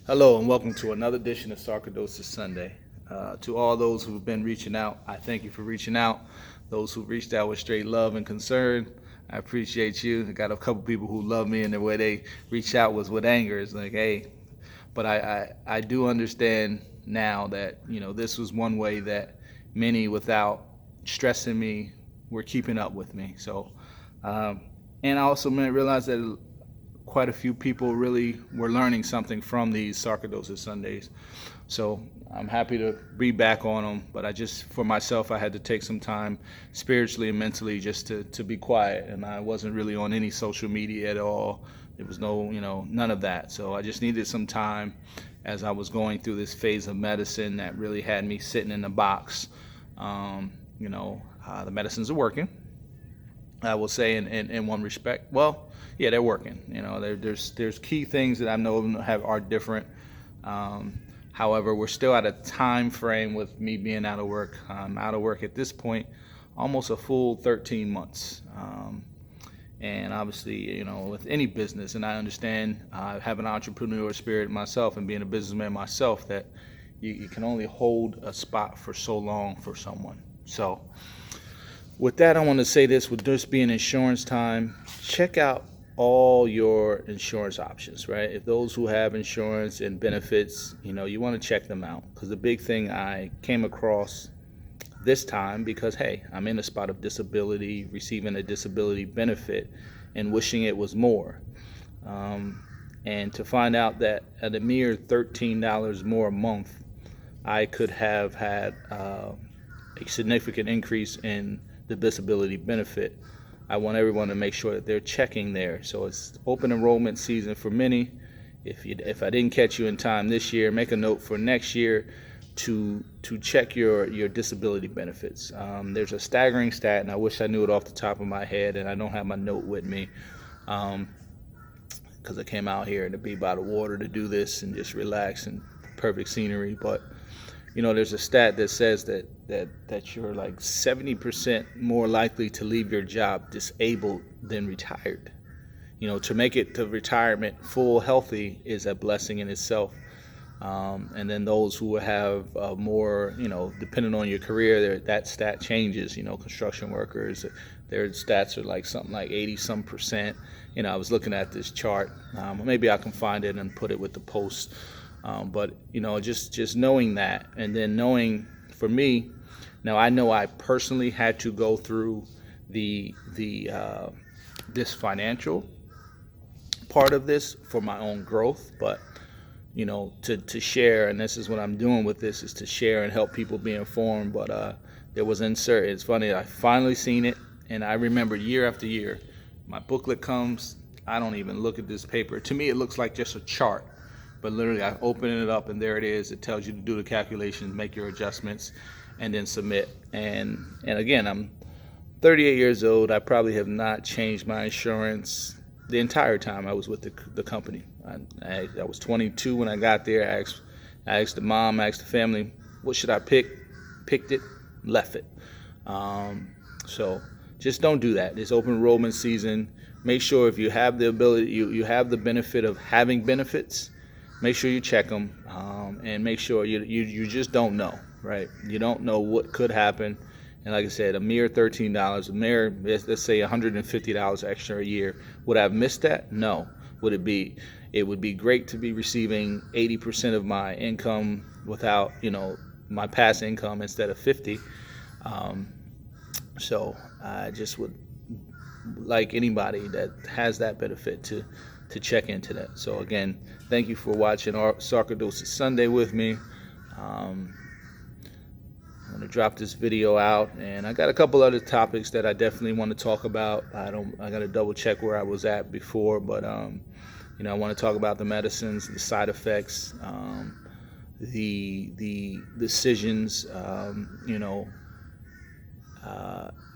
Hello and welcome to another edition of Sarcoidosis Sunday. To all those who've been reaching out, I thank you for reaching out. Those who reached out with straight love and concern, I appreciate you. I got a couple people who love me, and the way they reach out was with anger. It's like, hey, but I do understand now that this was one way that many, without stressing me, were keeping up with me. So, and I also realized that quite a few people really were learning something from these Sarcoidosis Sundays. So I'm happy to be back on them, but for myself, I had to take some time spiritually and mentally just to be quiet, and I wasn't really on any social media at all. There was none of that. So I just needed some time as I was going through this phase of medicine that really had me sitting in the box. The medicines are working. I will say in one respect. Well, yeah, they're working. There's key things that I know are different. However, we're still at a time frame with me being out of work. I'm out of work at this point, almost a full 13 months. And obviously, with any business, and I understand I have an entrepreneur spirit myself, and being a businessman myself, that you can only hold a spot for so long for someone. So with that, I want to say this: with this being insurance time, check out all your insurance options, right? If those who have insurance and benefits, you want to check them out. Because the big thing I came across this time, because hey, I'm in a spot of disability, receiving a disability benefit and wishing it was more. And to find out that at a mere $13 more a month, I could have had a significant increase in the disability benefit. I want everyone to make sure that they're checking there. So it's open enrollment season for many. If I didn't catch you in time this year, make a note for next year to check your disability benefits. There's a staggering stat, and I wish I knew it off the top of my head, and I don't have my note with me because I came out here to be by the water to do this and just relax and perfect scenery. But there's a stat that says that you're like 70% more likely to leave your job disabled than retired. To make it to retirement full healthy is a blessing in itself. And then those who have more, depending on your career, that stat changes. Construction workers, their stats are like something like 80-some%. I was looking at this chart. Maybe I can find it and put it with the post. But just knowing that, and then knowing for me, now I know I personally had to go through the this financial part of this for my own growth, but to share, and this is what I'm doing with this, is to share and help people be informed. But there was it's funny, I finally seen it, and I remember year after year, my booklet comes, I don't even look at this paper. To me, it looks like just a chart. But literally, I open it up, and there it is. It tells you to do the calculations, make your adjustments, and then submit. And again, I'm 38 years old. I probably have not changed my insurance the entire time I was with the company. I was 22 when I got there. I asked the mom, I asked the family, what should I pick? Picked it, left it. So just don't do that. It's open enrollment season. Make sure if you have the ability, you have the benefit of having benefits, make sure you check them, and make sure you just don't know, right? You don't know what could happen. And like I said, a mere $13, let's say $150 extra a year. Would I have missed that? No. Would it be? It would be great to be receiving 80% of my income without, my past income instead of 50. So I just would like anybody that has that benefit to check into that. So again, thank you for watching our Sarcoidosis Sunday with me. I'm going to drop this video out, and I got a couple other topics that I definitely want to talk about. I got to double check where I was at before, but I want to talk about the medicines, the side effects, the decisions,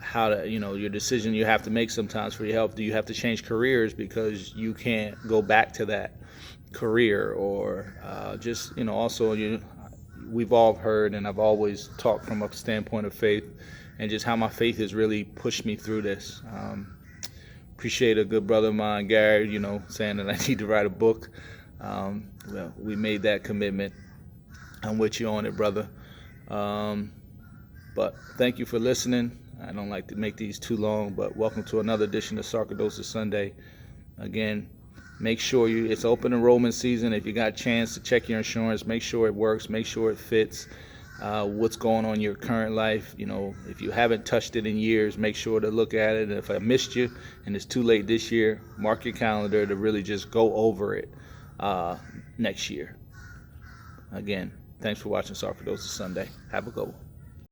how to, your decision you have to make sometimes for your health. Do you have to change careers because you can't go back to that career, or also we've all heard, and I've always talked from a standpoint of faith, and just how my faith has really pushed me through this. Appreciate a good brother of mine, Gary, saying that I need to write a book. Well, we made that commitment. I'm with you on it, brother. But thank you for listening. I don't like to make these too long, but welcome to another edition of Sarcoidosis Sunday. Again, make sure it's open enrollment season. If you got a chance to check your insurance, make sure it works, make sure it fits what's going on in your current life. If you haven't touched it in years, make sure to look at it. And if I missed you and it's too late this year, mark your calendar to really just go over it next year. Again, thanks for watching Sarcoidosis Sunday. Have a good one.